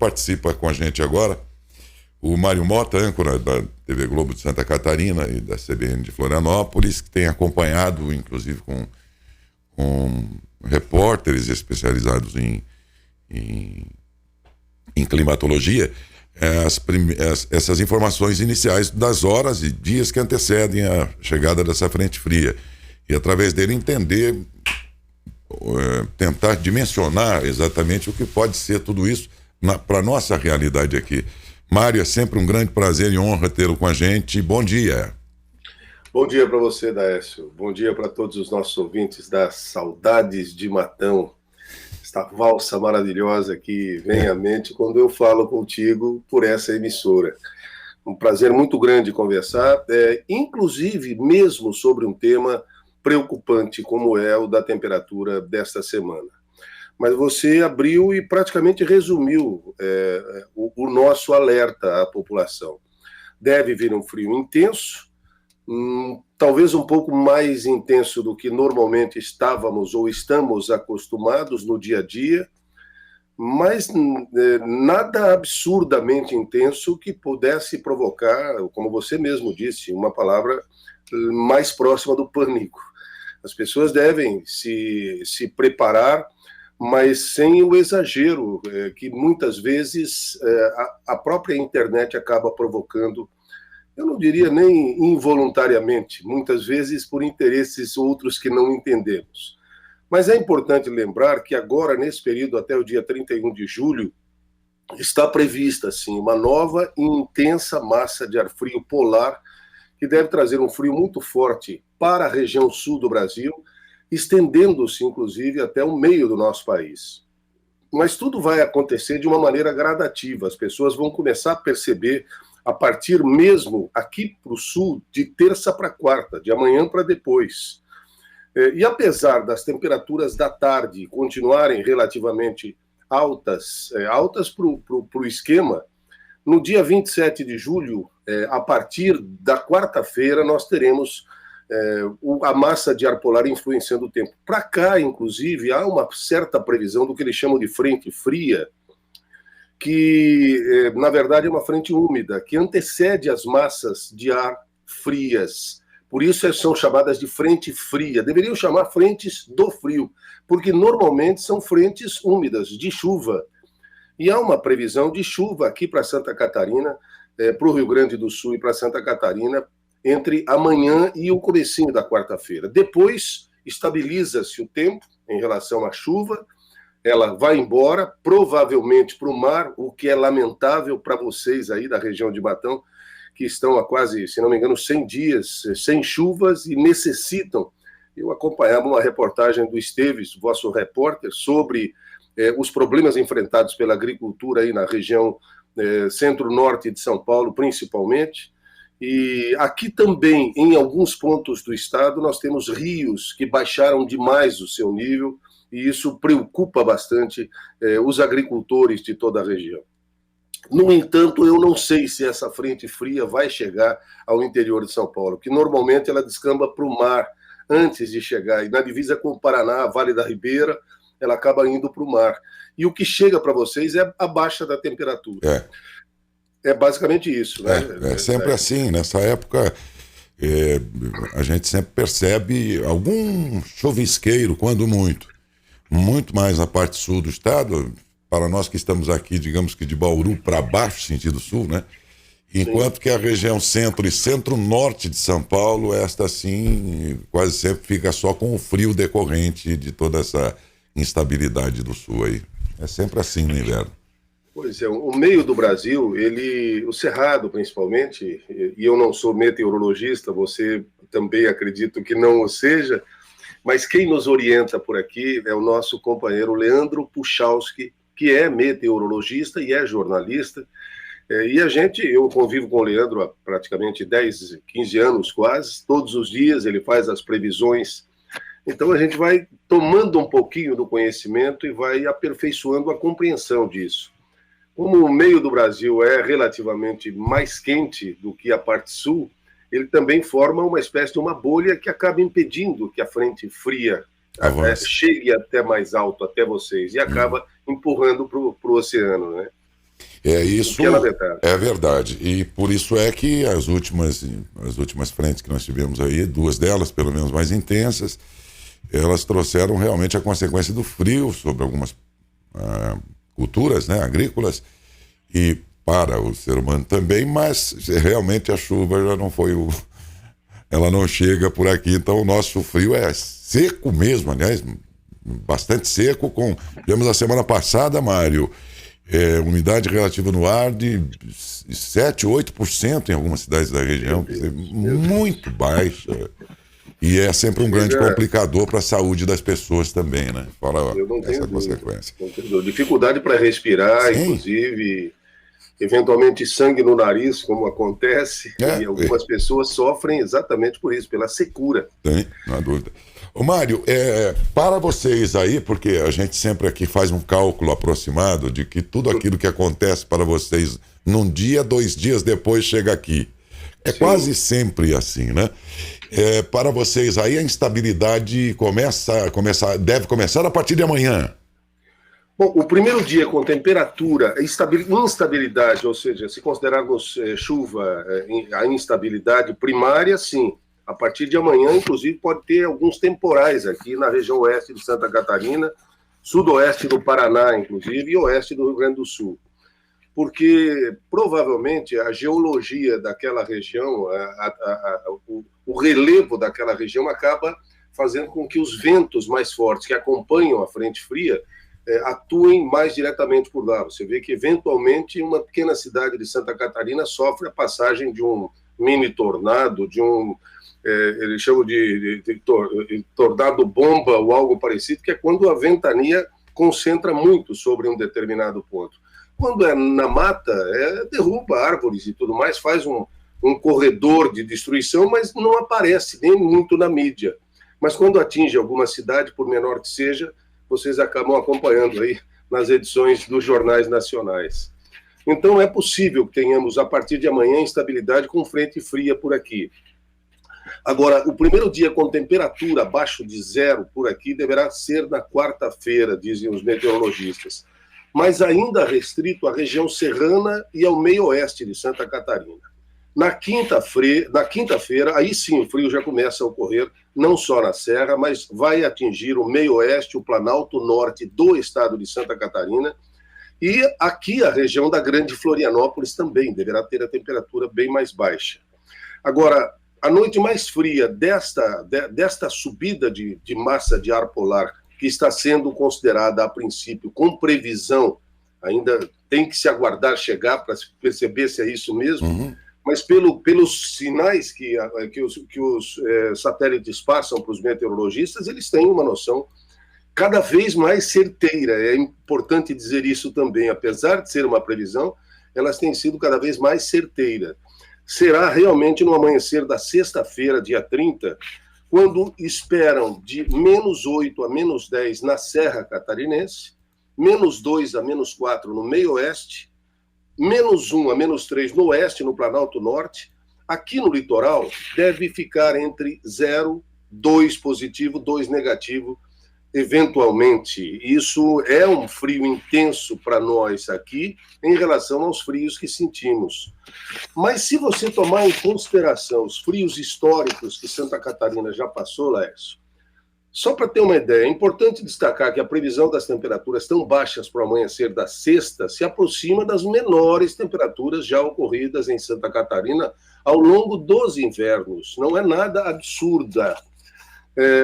participa com a gente agora, o Mário Mota, âncora da TV Globo de Santa Catarina e da CBN de Florianópolis, que tem acompanhado, inclusive, com repórteres especializados em climatologia, essas informações iniciais das horas e dias que antecedem a chegada dessa frente fria. E através dele entender, tentar dimensionar exatamente o que pode ser tudo isso para a nossa realidade aqui. Mário, é sempre um grande prazer e honra tê-lo com a gente. Bom dia. Bom dia para você, Daécio. Bom dia para todos os nossos ouvintes das Saudades de Matão. Esta valsa maravilhosa que vem à mente quando eu falo contigo por essa emissora. Um prazer muito grande conversar, inclusive mesmo sobre um tema preocupante como é o da temperatura desta semana. Mas você abriu e praticamente resumiu o nosso alerta à população. Deve vir um frio intenso, talvez um pouco mais intenso do que normalmente estávamos ou estamos acostumados no dia a dia, mas nada absurdamente intenso que pudesse provocar, como você mesmo disse, uma palavra mais próxima do pânico. As pessoas devem se preparar, mas sem o exagero que muitas vezes a própria internet acaba provocando. Eu não diria nem involuntariamente, muitas vezes por interesses outros que não entendemos. Mas é importante lembrar que agora, nesse período até o dia 31 de julho, está prevista, sim, uma nova e intensa massa de ar frio polar que deve trazer um frio muito forte para a região sul do Brasil, estendendo-se, inclusive, até o meio do nosso país. Mas tudo vai acontecer de uma maneira gradativa. As pessoas vão começar a perceber a partir mesmo aqui para o sul, de terça para quarta, de amanhã para depois. E apesar das temperaturas da tarde continuarem relativamente altas para o esquema, no dia 27 de julho, a partir da quarta-feira, nós teremos a massa de ar polar influenciando o tempo. Para cá, inclusive, há uma certa previsão do que eles chamam de frente fria, que, na verdade, é uma frente úmida, que antecede as massas de ar frias. Por isso são chamadas de frente fria. Deveriam chamar frentes do frio, porque normalmente são frentes úmidas, de chuva. E há uma previsão de chuva aqui para Santa Catarina, para o Rio Grande do Sul e para Santa Catarina, entre amanhã e o comecinho da quarta-feira. Depois, estabiliza-se o tempo em relação à chuva, ela vai embora, provavelmente para o mar, o que é lamentável para vocês aí da região de Matão, que estão há quase, se não me engano, 100 dias sem chuvas e necessitam. Eu acompanhava uma reportagem do Esteves, vosso repórter, sobre os problemas enfrentados pela agricultura aí na região centro-norte de São Paulo, principalmente. E aqui também, em alguns pontos do estado, nós temos rios que baixaram demais o seu nível, e isso preocupa bastante os agricultores de toda a região. No entanto, eu não sei se essa frente fria vai chegar ao interior de São Paulo, que normalmente ela descamba para o mar antes de chegar, e na divisa com o Paraná, Vale da Ribeira, ela acaba indo para o mar. E o que chega para vocês é a baixa da temperatura. É basicamente isso, né? É sempre assim, nessa época a gente sempre percebe algum chuvisqueiro, quando muito mais na parte sul do estado, para nós que estamos aqui, digamos que de Bauru para baixo, sentido sul, né? Enquanto que a região centro e centro-norte de São Paulo, esta sim, quase sempre fica só com o frio decorrente de toda essa instabilidade do sul aí. É sempre assim no inverno. Pois é, o meio do Brasil, o Cerrado principalmente, e eu não sou meteorologista, você também acredito que não o seja, mas quem nos orienta por aqui é o nosso companheiro Leandro Puchalski, que é meteorologista e é jornalista, e eu convivo com o Leandro há praticamente 10, 15 anos quase, todos os dias ele faz as previsões. Então a gente vai tomando um pouquinho do conhecimento e vai aperfeiçoando a compreensão disso. Como o meio do Brasil é relativamente mais quente do que a parte sul, ele também forma uma espécie de uma bolha que acaba impedindo que a frente fria chegue até mais alto, até vocês, e acaba empurrando para o oceano, né? Isso pequeno detalhe. é verdade. E por isso é que as últimas frentes que nós tivemos aí, duas delas, pelo menos mais intensas, elas trouxeram realmente a consequência do frio sobre algumas culturas, né, agrícolas, e para o ser humano também, mas realmente a chuva já não foi ela não chega por aqui, então o nosso frio é seco mesmo, aliás, bastante seco, tivemos a semana passada, Mário, umidade relativa no ar de 7, 8% em algumas cidades da região, quer dizer, muito baixa. E é sempre um grande complicador para a saúde das pessoas também, né? Fora essa consequência. Não tenho dúvida. Dificuldade para respirar, Sim. Inclusive, eventualmente sangue no nariz, como acontece, e algumas pessoas sofrem exatamente por isso, pela secura. Tem, não há dúvida. Ô Mário, para vocês aí, porque a gente sempre aqui faz um cálculo aproximado de que tudo aquilo que acontece para vocês num dia, 2 dias depois chega aqui. É Sim. Quase sempre assim, né? Para vocês aí a instabilidade deve começar a partir de amanhã. Bom, o primeiro dia com temperatura, instabilidade, ou seja, se considerarmos chuva, a instabilidade primária, sim. A partir de amanhã, inclusive, pode ter alguns temporais aqui na região oeste de Santa Catarina, sudoeste do Paraná, inclusive, e oeste do Rio Grande do Sul. Porque, provavelmente, a geologia daquela região, o relevo daquela região acaba fazendo com que os ventos mais fortes que acompanham a frente fria atuem mais diretamente por lá. Você vê que, eventualmente, uma pequena cidade de Santa Catarina sofre a passagem de um mini tornado, de um... eles chamam de tornado bomba ou algo parecido, que é quando a ventania concentra muito sobre um determinado ponto. Quando é na mata, derruba árvores e tudo mais, faz um corredor de destruição, mas não aparece nem muito na mídia. Mas quando atinge alguma cidade, por menor que seja, vocês acabam acompanhando aí nas edições dos jornais nacionais. Então é possível que tenhamos, a partir de amanhã, instabilidade com frente fria por aqui. Agora, o primeiro dia com temperatura abaixo de 0 por aqui deverá ser na quarta-feira, dizem os meteorologistas, mas ainda restrito à região serrana e ao meio-oeste de Santa Catarina. Na quinta-feira, aí sim o frio já começa a ocorrer, não só na Serra, mas vai atingir o meio-oeste, o Planalto Norte do estado de Santa Catarina, e aqui a região da Grande Florianópolis também deverá ter a temperatura bem mais baixa. Agora, a noite mais fria desta subida de massa de ar polar, que está sendo considerada, a princípio, com previsão, ainda tem que se aguardar chegar para perceber se é isso mesmo, mas pelos sinais que os satélites passam para os meteorologistas, eles têm uma noção cada vez mais certeira. É importante dizer isso também, apesar de ser uma previsão, elas têm sido cada vez mais certeiras. Será realmente no amanhecer da sexta-feira, dia 30, quando esperam de -8 a -10 na Serra Catarinense, -2 a -4 no meio-oeste, -1 a -3 no oeste, no Planalto Norte. Aqui no litoral deve ficar entre 0, 2 positivo, 2 negativo, eventualmente. Isso é um frio intenso para nós aqui, em relação aos frios que sentimos. Mas se você tomar em consideração os frios históricos que Santa Catarina já passou, Laércio, só para ter uma ideia, é importante destacar que a previsão das temperaturas tão baixas para o amanhecer da sexta se aproxima das menores temperaturas já ocorridas em Santa Catarina ao longo dos invernos. Não é nada absurda.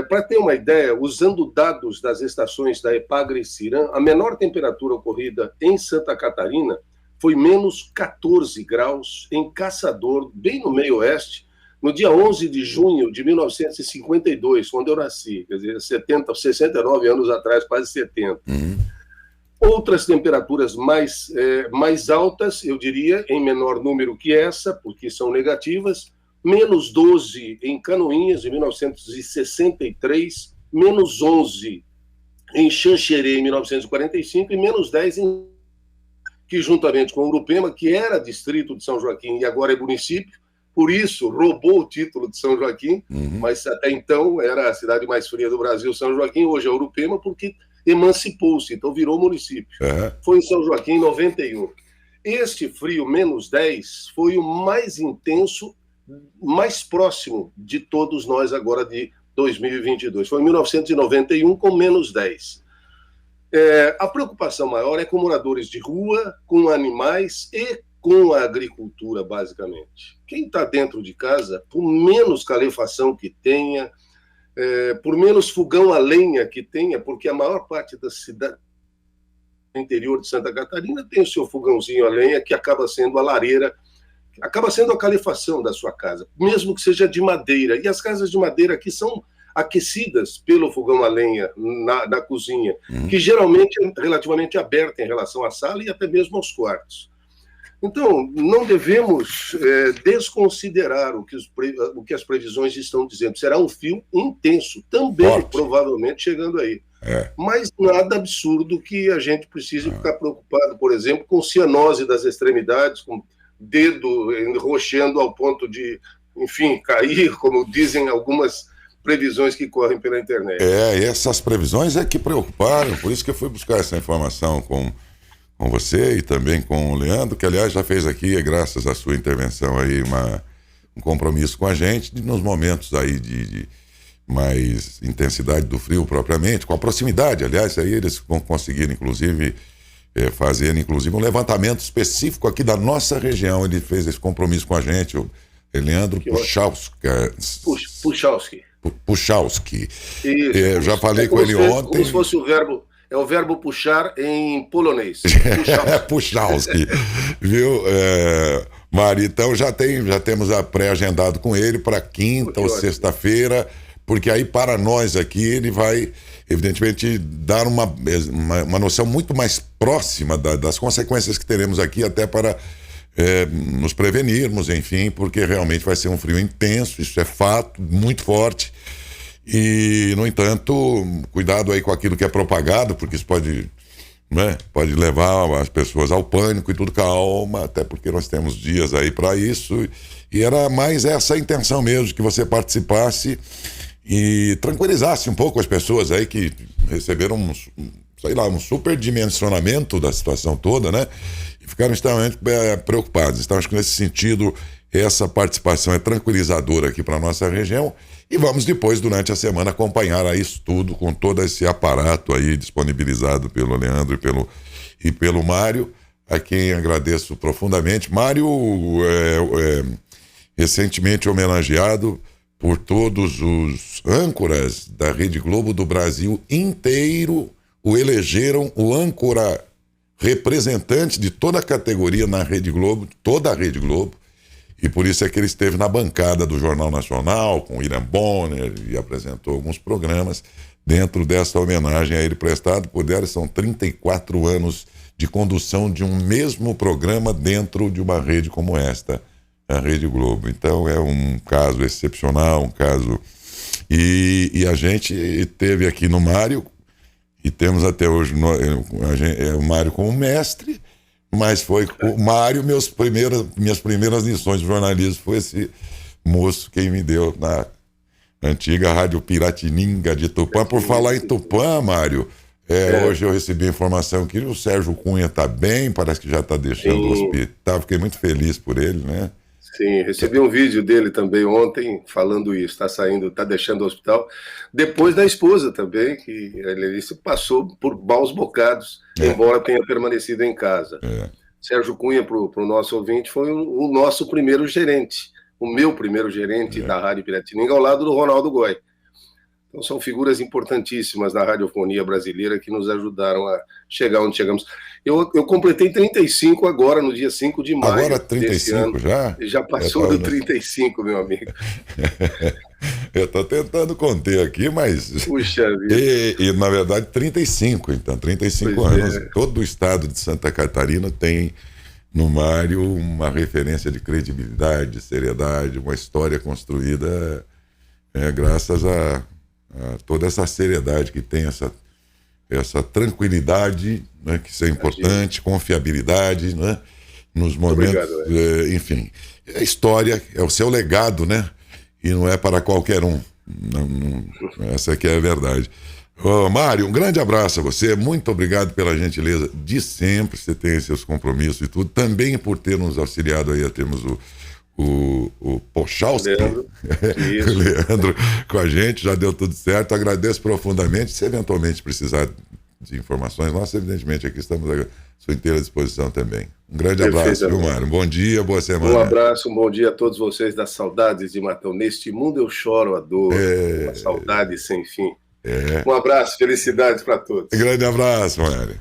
Para ter uma ideia, usando dados das estações da Epagre-Cirã, a menor temperatura ocorrida em Santa Catarina foi -14 graus em Caçador, bem no meio-oeste, no dia 11 de junho de 1952, quando eu nasci, quer dizer, 69 anos atrás, quase 70. Outras temperaturas mais altas, eu diria, em menor número que essa, porque são negativas, -12 em Canoinhas, em 1963, -11 em Xanxerê, em 1945, e -10 em... que juntamente com Urupema, que era distrito de São Joaquim e agora é município, por isso roubou o título de São Joaquim, mas até então era a cidade mais fria do Brasil, São Joaquim, hoje é Urupema, porque emancipou-se, então virou município. Foi em São Joaquim em 91. Este frio, -10, foi o mais intenso, mais próximo de todos nós agora de 2022. Foi em 1991 com -10. A preocupação maior é com moradores de rua, com animais e com a agricultura, basicamente. Quem está dentro de casa, por menos calefação que tenha, por menos fogão a lenha que tenha, porque a maior parte da cidade interior de Santa Catarina tem o seu fogãozinho a lenha, que acaba sendo a lareira, acaba sendo a calefação da sua casa, mesmo que seja de madeira. E as casas de madeira aqui são aquecidas pelo fogão a lenha na cozinha, que geralmente é relativamente aberta em relação à sala e até mesmo aos quartos. Então, não devemos desconsiderar o que as previsões estão dizendo. Será um frio intenso, também forte, provavelmente chegando aí. Mas nada absurdo que a gente precise ficar preocupado, por exemplo, com cianose das extremidades, com dedo enroxando ao ponto de, enfim, cair, como dizem algumas previsões que correm pela internet. Essas previsões é que preocuparam, por isso que eu fui buscar essa informação com você e também com o Leandro, que aliás já fez aqui, graças à sua intervenção aí, um compromisso com a gente, nos momentos aí de mais intensidade do frio propriamente, com a proximidade, aliás, aí eles vão conseguir inclusive fazer um levantamento específico aqui da nossa região. Ele fez esse compromisso com a gente, o Leandro Puchalski. Isso. Já falei com ele ontem. Como se fosse o verbo puxar em polonês. Puchalski. Viu, Mari? Então já temos a pré-agendado com ele para quinta ou sexta-feira, porque aí para nós aqui ele vai, evidentemente, dar uma noção muito mais próxima das consequências que teremos aqui, até para nos prevenirmos, enfim, porque realmente vai ser um frio intenso, isso é fato, muito forte. E, no entanto, cuidado aí com aquilo que é propagado, porque isso pode levar as pessoas ao pânico e tudo. Calma, até porque nós temos dias aí para isso. E era mais essa a intenção mesmo, que você participasse e tranquilizasse um pouco as pessoas aí que receberam um superdimensionamento da situação toda, né? E ficaram extremamente preocupados. Então, acho que nesse sentido, essa participação é tranquilizadora aqui para nossa região. E vamos depois, durante a semana, acompanhar aí isso tudo com todo esse aparato aí disponibilizado pelo Leandro e pelo Mário, a quem agradeço profundamente. Mário recentemente homenageado por todos os âncoras da Rede Globo do Brasil inteiro, o elegeram o âncora representante de toda a categoria na Rede Globo, toda a Rede Globo. E por isso é que ele esteve na bancada do Jornal Nacional com o William Bonner e apresentou alguns programas dentro dessa homenagem a ele prestado por ela. São 34 anos de condução de um mesmo programa dentro de uma rede como esta, a Rede Globo. Então é um caso excepcional, um caso... E a gente teve aqui no Mário, e temos até hoje o Mário como mestre, mas foi o Mário, minhas primeiras lições de jornalismo foi esse moço quem me deu na antiga Rádio Piratininga de Tupã. Por falar em Tupã, Mário, hoje eu recebi a informação que o Sérgio Cunha está bem, parece que já está deixando o hospital. Fiquei muito feliz por ele, né? Sim, recebi um vídeo dele também ontem falando isso, está deixando o hospital, depois da esposa também, que ele passou por maus bocados, embora tenha permanecido em casa. Sérgio Cunha, para o nosso ouvinte, foi o nosso primeiro gerente, o meu primeiro gerente da Rádio Piratininga, ao lado do Ronaldo Goy. Então são figuras importantíssimas da radiofonia brasileira que nos ajudaram a chegar onde chegamos. Eu completei 35 agora, no dia 5 de maio. Agora 35 já? Já passou do 35, meu amigo. Eu estou tentando conter aqui, mas... Puxa vida. E na verdade, 35, então. 35 anos. Todo o estado de Santa Catarina tem no Mário uma referência de credibilidade, de seriedade, uma história construída graças a toda essa seriedade que tem, essa tranquilidade, né, que isso é importante, confiabilidade, né, nos momentos, enfim, a história é o seu legado, né, e não é para qualquer um, essa aqui é a verdade. Ô, Mário, um grande abraço a você. Muito obrigado pela gentileza de sempre. Você tem seus compromissos e tudo. Também por ter nos auxiliado aí a termos o Pochalski, Leandro, o isso. Leandro, com a gente. Já deu tudo certo. Agradeço profundamente. Se eventualmente precisar de informações, nós, evidentemente, aqui estamos à sua inteira disposição também. Um grande abraço, viu, Perfeitamente. Mário? Bom dia, boa Um semana. abraço, um bom dia a todos vocês das saudades de Matão. Neste mundo eu choro a dor, uma É, saudade sem fim. é. Um abraço, felicidades para todos. Grande abraço, Mário.